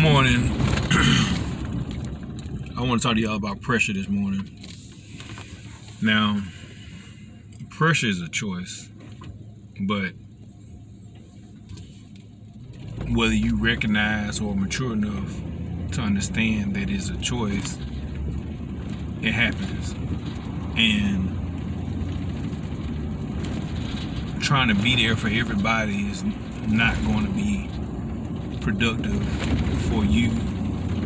Morning. I want to talk to y'all about pressure this morning. Now, pressure is a choice, but whether you recognize or mature enough to understand that it's a choice, it happens. And trying to be there for everybody is not going to be productive for you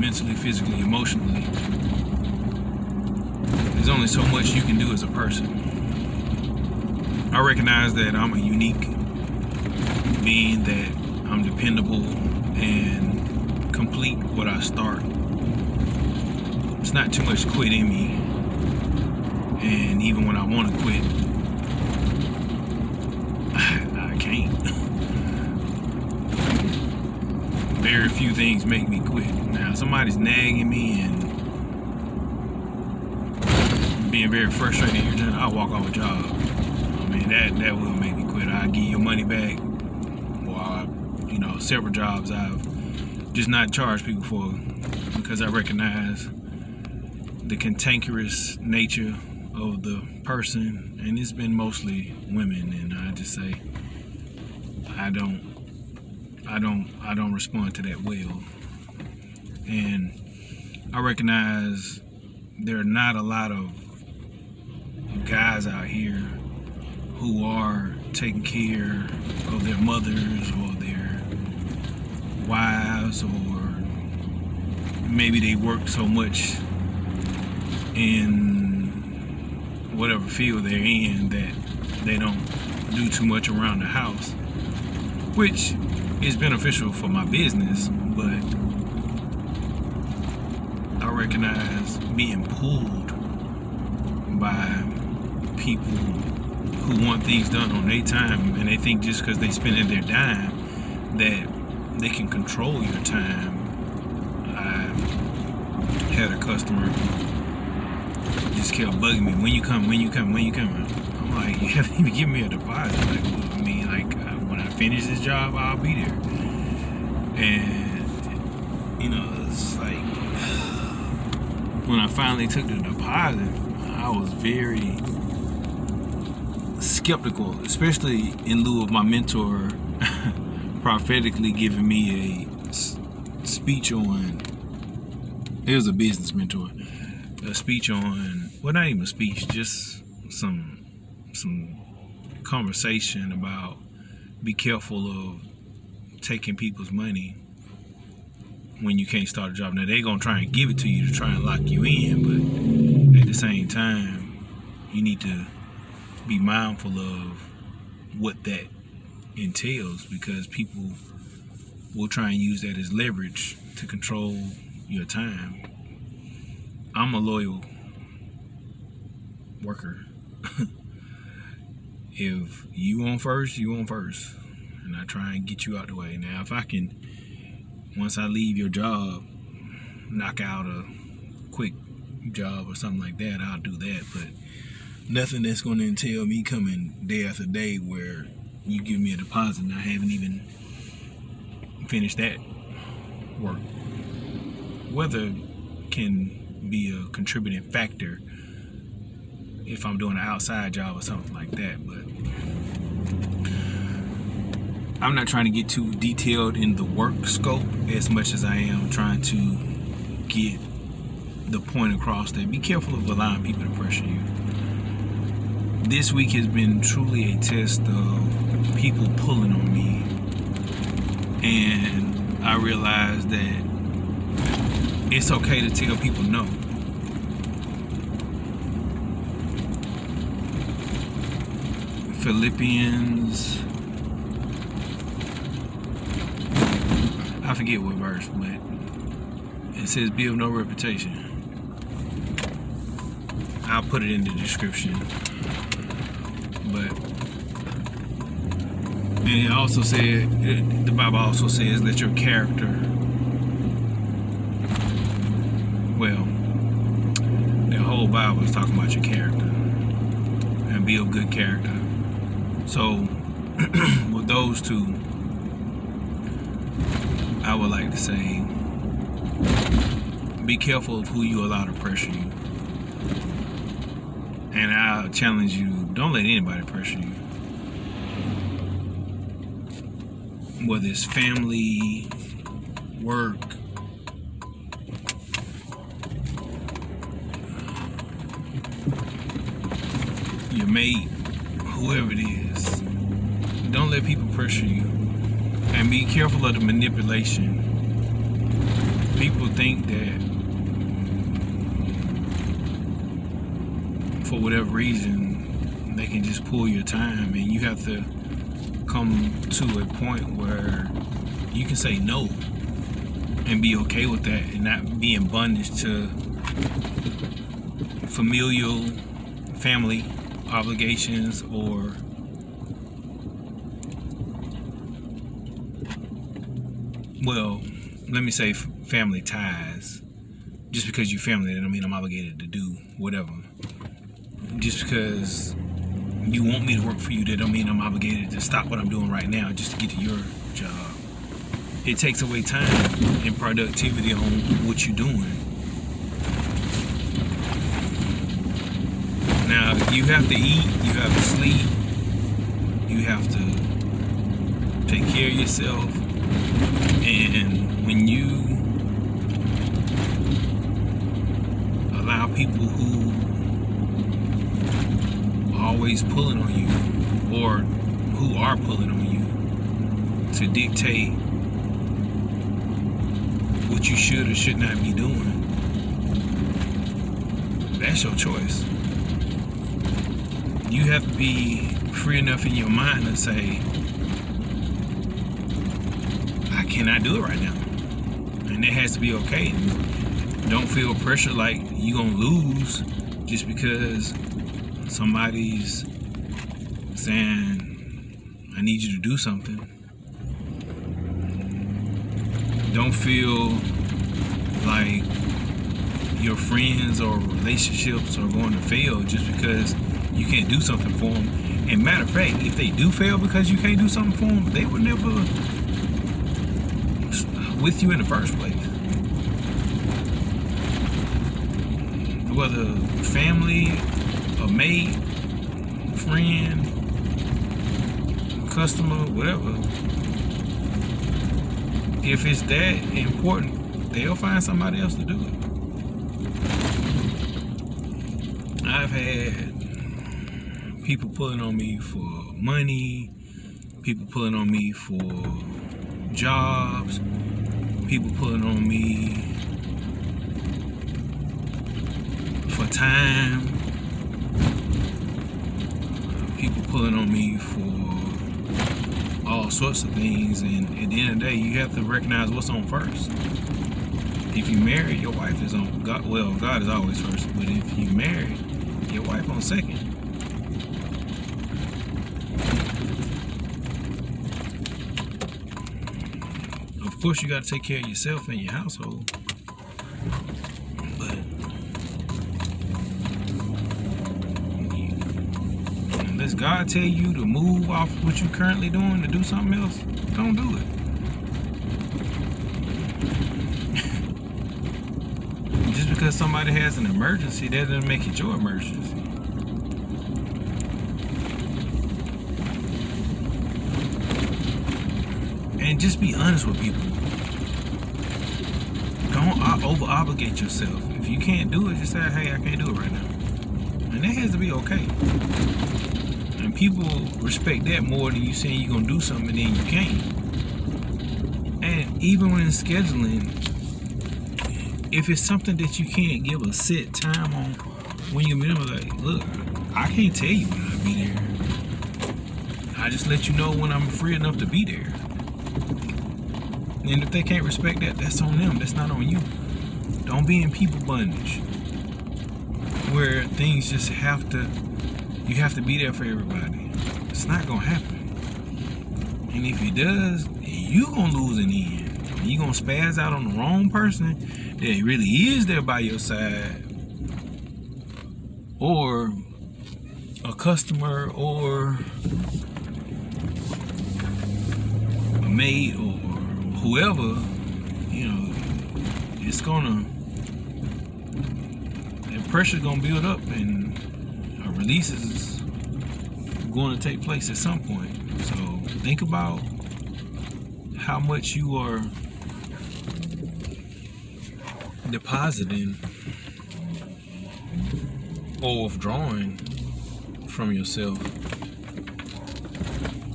mentally, physically, emotionally. There's only so much you can do as a person. I recognize that I'm a unique being, that I'm dependable and complete what I start. It's not too much quit in me, and even when I want to quit, I can't. Very few things make me quit. Now, if somebody's nagging me and being very frustrated, I'll walk off a job. I mean, that will make me quit. I'll give your money back. Or, several jobs I've just not charged people for because I recognize the cantankerous nature of the person, and it's been mostly women, and I just say I don't respond to that well. And I recognize there are not a lot of guys out here who are taking care of their mothers or their wives, or maybe they work so much in whatever field they're in that they don't do too much around the house, which is beneficial for my business, but I recognize being pulled by people who want things done on their time, and they think just because they spending their dime that they can control your time. I had a customer just kept bugging me, when you come. I'm like, you haven't even given me a deposit. Like, well, when I finish this job, I'll be there. And it's like, when I finally took the deposit, I was very skeptical, especially in lieu of my mentor prophetically giving me a speech on, it was a business mentor, a speech on, well, not even a speech, just some conversation about be careful of taking people's money when you can't start a job. Now, they're going to try and give it to you to try and lock you in, but at the same time, you need to be mindful of what that entails, because people will try and use that as leverage to control your time. I'm a loyal worker. If you on first, you on first, and I try and get you out the way. Now, if I can, once I leave your job, knock out a quick job or something like that, I'll do that, but nothing that's going to entail me coming day after day where you give me a deposit and I haven't even finished that work. Weather can be a contributing factor if I'm doing an outside job or something like that, but I'm not trying to get too detailed in the work scope as much as I am trying to get the point across that be careful of allowing people to pressure you. This week has been truly a test of people pulling on me, and I realized that it's okay to tell people no. Philippians, I forget what verse, but it says be of no reputation. I'll put it in the description. And it also said, the Bible also says that your character, well, the whole Bible is talking about your character and be of good character. So with those two, I would like to say be careful of who you allow to pressure you. And I'll challenge you, don't let anybody pressure you. Whether it's family, work, your mate, whoever it is. Don't let people pressure you. And be careful of the manipulation. People think that for whatever reason they can just pull your time, and you have to come to a point where you can say no and be okay with that and not be in bondage to familial, family obligations, or well, let me say family ties. Just because you're family, that don't mean I'm obligated to do whatever. Just because you want me to work for you, that don't mean I'm obligated to stop what I'm doing right now just to get to your job. It takes away time and productivity on what you're doing. Now, you have to eat, you have to sleep, you have to take care of yourself. And when you allow people who are always pulling on you, or who are pulling on you, to dictate what you should or should not be doing, that's your choice. You have to be free enough in your mind to say, I cannot do it right now. And it has to be okay. Don't feel pressure like you're going to lose just because somebody's saying, I need you to do something. Don't feel like your friends or relationships are going to fail just because you can't do something for them. And matter of fact, if they do fail because you can't do something for them, they were never with you in the first place. Whether family, a mate, friend, customer, whatever. If it's that important, they'll find somebody else to do it. I've had people pulling on me for money, people pulling on me for jobs, people pulling on me for time, people pulling on me for all sorts of things. And at the end of the day, you have to recognize what's on first. If you married, your wife is on God. Well, God is always first, but if you married, your wife on second. Of course, you got to take care of yourself and your household. But unless God tell you to move off what you're currently doing to do something else, don't do it. Just because somebody has an emergency, that doesn't make it your emergency. And just be honest with people. Don't over-obligate yourself. If you can't do it, just say, hey, I can't do it right now. And that has to be okay. And people respect that more than you saying you're going to do something and then you can't. And even when scheduling, if it's something that you can't give a set time on, when you're middle, like, look, I can't tell you when I'll be there. I just let you know when I'm free enough to be there. And if they can't respect that, that's on them. That's not on you. Don't be in people bondage where things just you have to be there for everybody. It's not gonna happen. And if it does, you gonna lose in the end. You gonna spaz out on the wrong person that really is there by your side, or a customer, or a maid, or whoever. You know, it's gonna pressure's gonna build up, and a release is going to take place at some point. So think about how much you are depositing or withdrawing from yourself,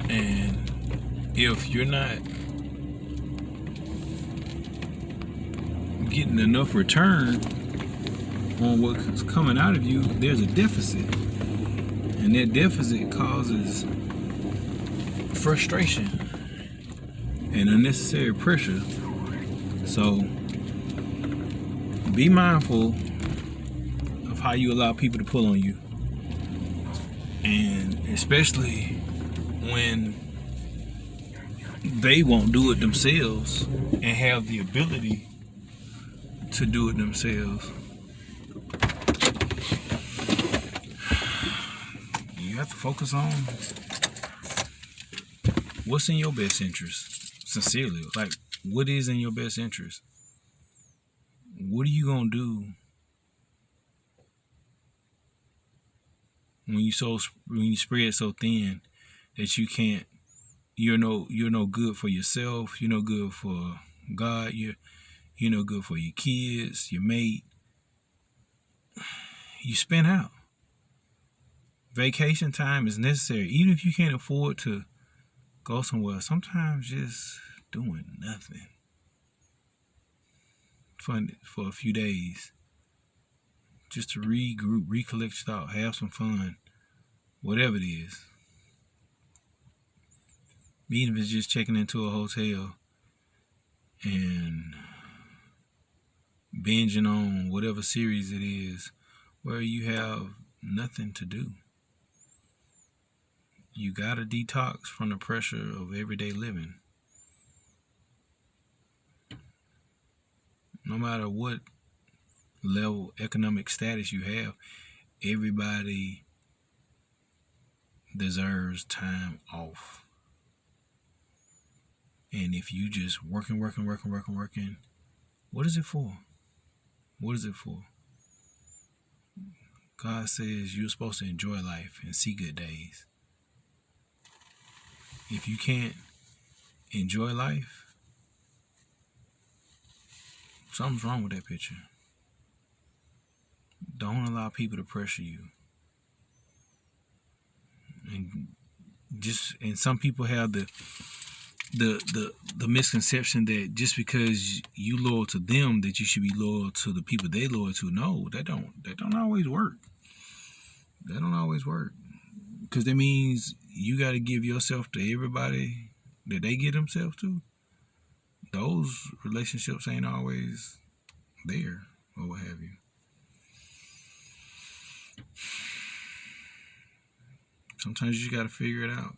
and if you're not getting enough return on what's coming out of you, there's a deficit, and that deficit causes frustration and unnecessary pressure. So be mindful of how you allow people to pull on you, and especially when they won't do it themselves and have the ability to do it themselves. You have to focus on what's in your best interest. Sincerely, like, what is in your best interest? What are you gonna do when you spread so thin that you're no good for yourself, you're no good for God, you're no good for your kids, your mate. You spin out. Vacation time is necessary, even if you can't afford to go somewhere. Sometimes just doing nothing for a few days, just to regroup, recollect your thought, have some fun, whatever it is. Even if it's just checking into a hotel and binging on whatever series it is where you have nothing to do. You gotta detox from the pressure of everyday living. No matter what level economic status you have, everybody deserves time off. And if you just working, what is it for? What is it for? God says you're supposed to enjoy life and see good days. If you can't enjoy life, something's wrong with that picture. Don't allow people to pressure you. And some people have the misconception that just because you loyal to them, that you should be loyal to the people they loyal to. No, that don't always work. That don't always work, because that means you got to give yourself to everybody that they give themselves to. Those relationships ain't always there, or what have you. Sometimes you just got to figure it out.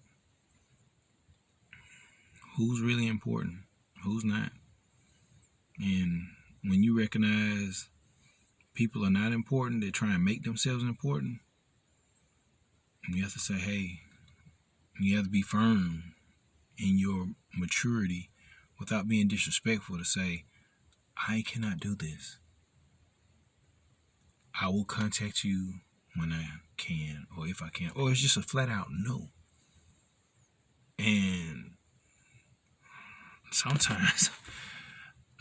Who's really important? Who's not? And when you recognize people are not important, they try and make themselves important, you have to say, hey, you have to be firm in your maturity without being disrespectful to say, I cannot do this. I will contact you when I can, or if I can, or it's just a flat out no. And sometimes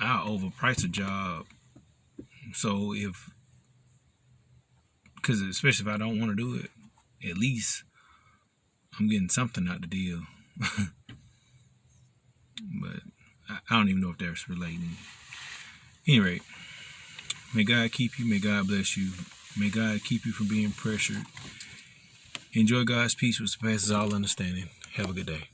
I overprice a job, so because especially if I don't want to do it, at least I'm getting something out the deal. But I don't even know if that's relating. Anyway, may God keep you. May God bless you. May God keep you from being pressured. Enjoy God's peace, which surpasses all understanding. Have a good day.